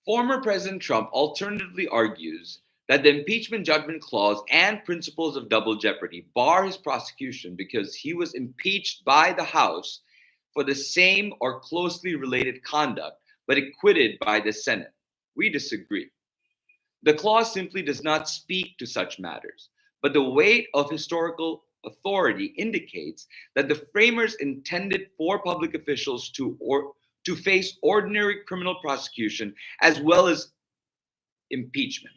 Former President Trump alternatively argues that the impeachment judgment clause and principles of double jeopardy bar his prosecution because he was impeached by the House for the same or closely related conduct, but acquitted by the Senate. We disagree. The clause simply does not speak to such matters, but the weight of historical authority indicates that the framers intended for public officials to face ordinary criminal prosecution as well as impeachment.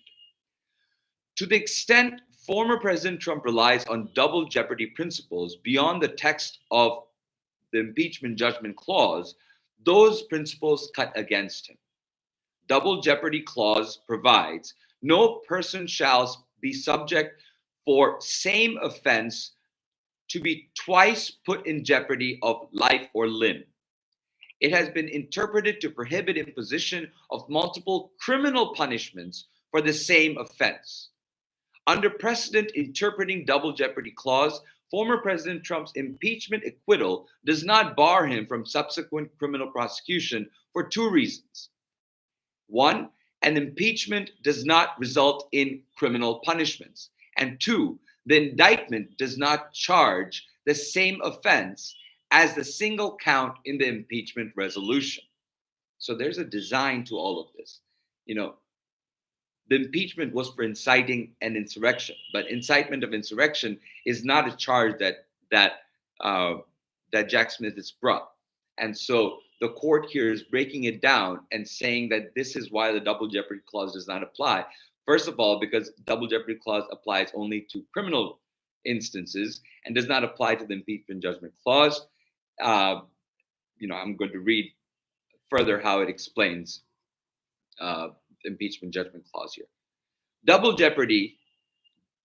To the extent former President Trump relies on double jeopardy principles beyond the text of the impeachment judgment clause, those principles cut against him. Double jeopardy clause provides no person shall be subject for same offense to be twice put in jeopardy of life or limb. It has been interpreted to prohibit imposition of multiple criminal punishments for the same offense. Under precedent interpreting double jeopardy clause, former President Trump's impeachment acquittal does not bar him from subsequent criminal prosecution for two reasons. One, an impeachment does not result in criminal punishments. And two, the indictment does not charge the same offense as the single count in the impeachment resolution. So there's a design to all of this. The impeachment was for inciting an insurrection, but incitement of insurrection is not a charge that Jack Smith has brought. And so the court here is breaking it down and saying that this is why the double jeopardy clause does not apply. First of all, because double jeopardy clause applies only to criminal instances and does not apply to the impeachment judgment clause. I'm going to read further how it explains the impeachment judgment clause here. Double jeopardy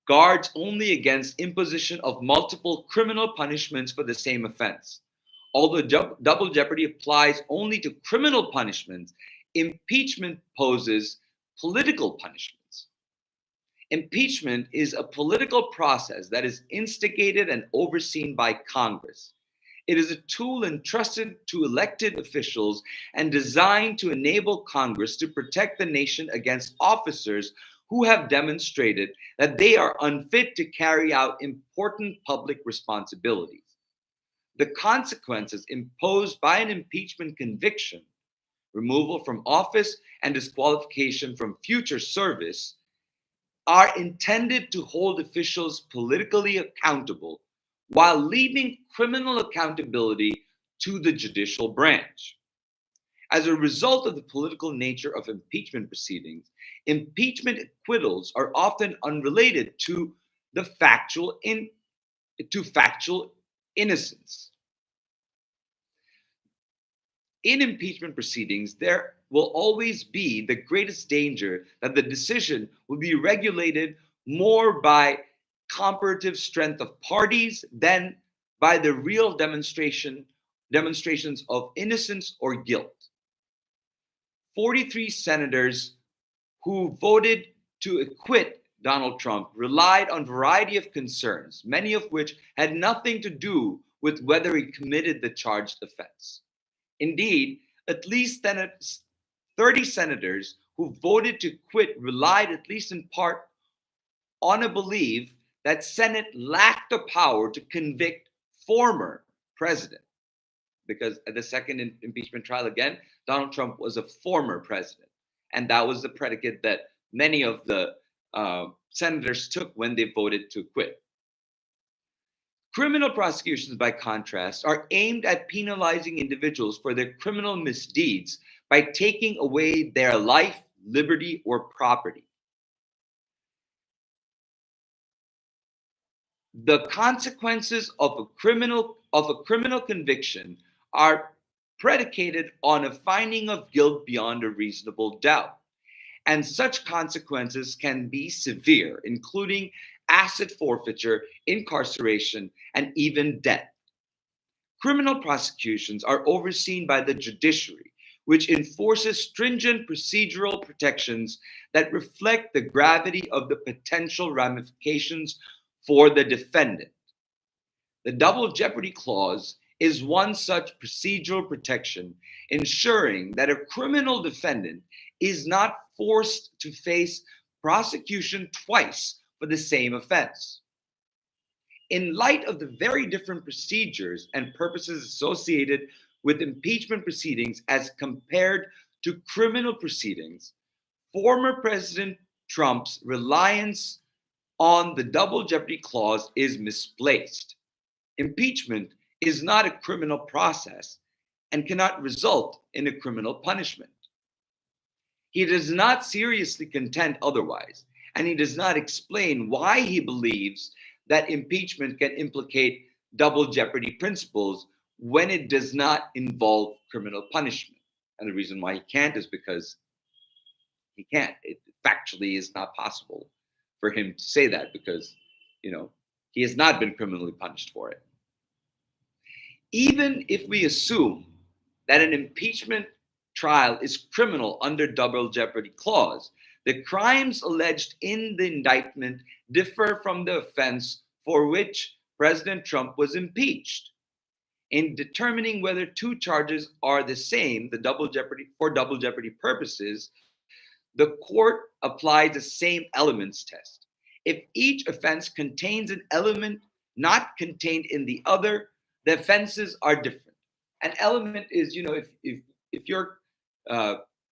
guards only against imposition of multiple criminal punishments for the same offense. Although double jeopardy applies only to criminal punishments, impeachment poses political punishments. Impeachment is a political process that is instigated and overseen by Congress. It is a tool entrusted to elected officials and designed to enable Congress to protect the nation against officers who have demonstrated that they are unfit to carry out important public responsibilities. The consequences imposed by an impeachment conviction, removal from office, and disqualification from future service are intended to hold officials politically accountable while leaving criminal accountability to the judicial branch. As a result of the political nature of impeachment proceedings, impeachment acquittals are often unrelated to the factual innocence. In impeachment proceedings, there will always be the greatest danger that the decision will be regulated more by comparative strength of parties than by the real demonstrations of innocence or guilt. 43 senators who voted to acquit Donald Trump relied on a variety of concerns, many of which had nothing to do with whether he committed the charged offense. Indeed, at least 30 senators who voted to quit relied, at least in part, on a belief that Senate lacked the power to convict former president. Because at the second impeachment trial, again, Donald Trump was a former president. And that was the predicate that many of the senators took when they voted to quit. Criminal prosecutions, by contrast, are aimed at penalizing individuals for their criminal misdeeds by taking away their life, liberty, or property. The consequences of a criminal conviction are predicated on a finding of guilt beyond a reasonable doubt. And such consequences can be severe, including asset forfeiture, incarceration, and even death. Criminal prosecutions are overseen by the judiciary, which enforces stringent procedural protections that reflect the gravity of the potential ramifications for the defendant. The double jeopardy clause is one such procedural protection, ensuring that a criminal defendant is not forced to face prosecution twice for the same offense. In light of the very different procedures and purposes associated with impeachment proceedings as compared to criminal proceedings, former President Trump's reliance on the double jeopardy clause is misplaced. Impeachment is not a criminal process and cannot result in a criminal punishment. He does not seriously contend otherwise, and he does not explain why he believes that impeachment can implicate double jeopardy principles when it does not involve criminal punishment. And the reason why he can't is because he can't. It factually is not possible for him to say that because, he has not been criminally punished for it. Even if we assume that an impeachment trial is criminal under double jeopardy clause, the crimes alleged in the indictment differ from the offense for which President Trump was impeached. In determining whether two charges are the same, for double jeopardy purposes, the court applies the same elements test. If each offense contains an element not contained in the other, the offenses are different. An element is, if you're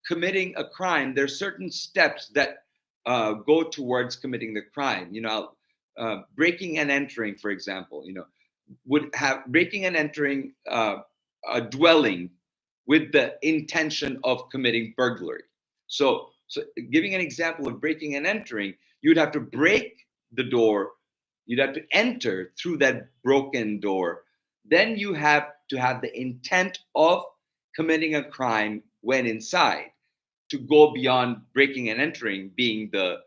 committing a crime, there are certain steps that go towards committing the crime. Breaking and entering, for example, would have breaking and entering a dwelling with the intention of committing burglary. So giving an example of breaking and entering, you'd have to break the door, you'd have to enter through that broken door. Then you have to have the intent of committing a crime when inside to go beyond breaking and entering being the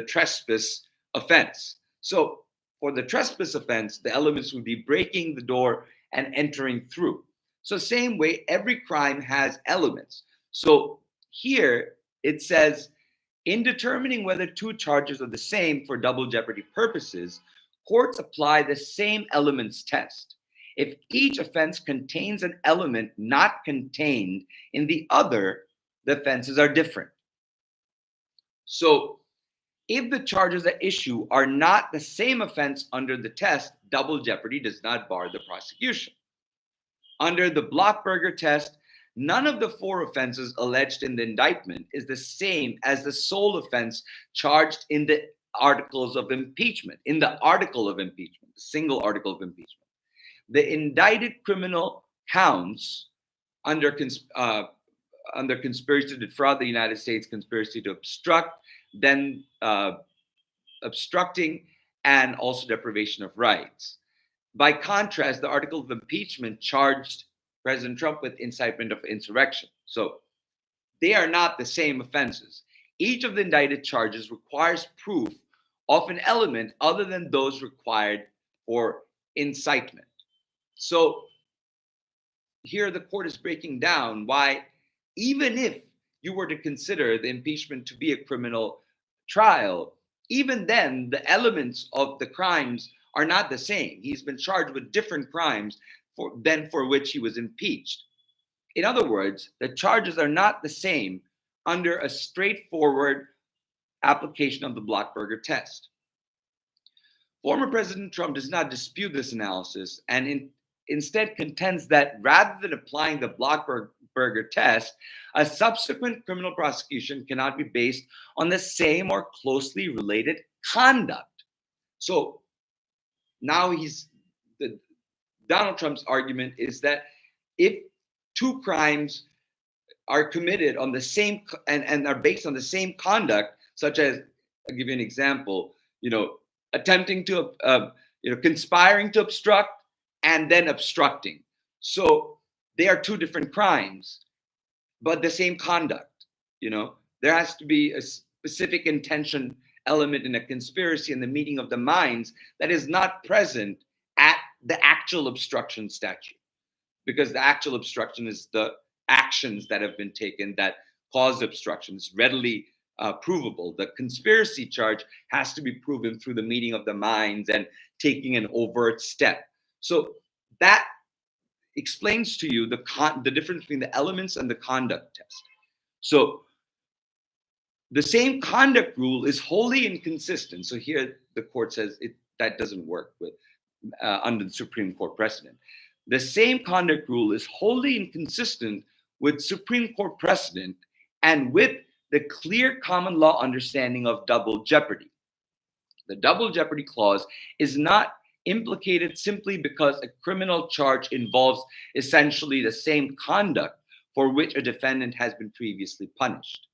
trespass offense. So for the trespass offense, the elements would be breaking the door and entering through. So same way, every crime has elements. So here it says, in determining whether two charges are the same for double jeopardy purposes, courts apply the same elements test. If each offense contains an element not contained in the other, the offenses are different. So if the charges at issue are not the same offense under the test, double jeopardy does not bar the prosecution. Under the Blockberger test, none of the four offenses alleged in the indictment is the same as the sole offense charged in the articles of impeachment, the single article of impeachment. The indicted criminal counts under conspiracy to defraud the United States, conspiracy to obstruct, then obstructing, and also deprivation of rights. By contrast, the article of impeachment charged President Trump with incitement of insurrection. So they are not the same offenses. Each of the indicted charges requires proof of an element other than those required for incitement. So here the court is breaking down why, even if you were to consider the impeachment to be a criminal trial, even then the elements of the crimes are not the same. He's been charged with different crimes than for which he was impeached. In other words, the charges are not the same under a straightforward application of the Blockberger test. Former President Trump does not dispute this analysis and instead contends that rather than applying the Blockberger test, a subsequent criminal prosecution cannot be based on the same or closely related conduct. So now Donald Trump's argument is that if two crimes are committed on the same and are based on the same conduct, such as, I'll give you an example, attempting to, conspiring to obstruct and then obstructing. So they are two different crimes, but the same conduct. There has to be a specific intention element in a conspiracy in the meeting of the minds that is not present at the actual obstruction statute, because the actual obstruction is the actions that have been taken that cause obstruction. It's readily provable. The conspiracy charge has to be proven through the meeting of the minds and taking an overt step. So that explains to you the difference between the elements and the conduct test. So the same conduct rule is wholly inconsistent. So here the court says that doesn't work with under the Supreme Court precedent. The same conduct rule is wholly inconsistent with Supreme Court precedent and with the clear common law understanding of double jeopardy. The double jeopardy clause is not implicated simply because a criminal charge involves essentially the same conduct for which a defendant has been previously punished.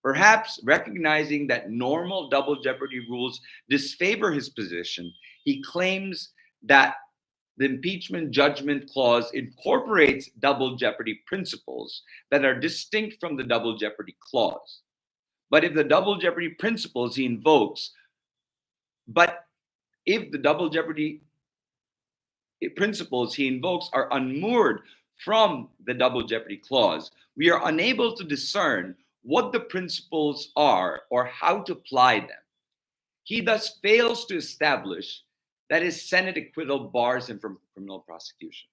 Perhaps recognizing that normal double jeopardy rules disfavor his position, he claims that the impeachment judgment clause incorporates double jeopardy principles that are distinct from the double jeopardy clause. But if the double jeopardy principles he invokes, but if the double jeopardy principles he invokes are unmoored from the double jeopardy clause, we are unable to discern what the principles are or how to apply them. He thus fails to establish that his Senate acquittal bars him from criminal prosecution.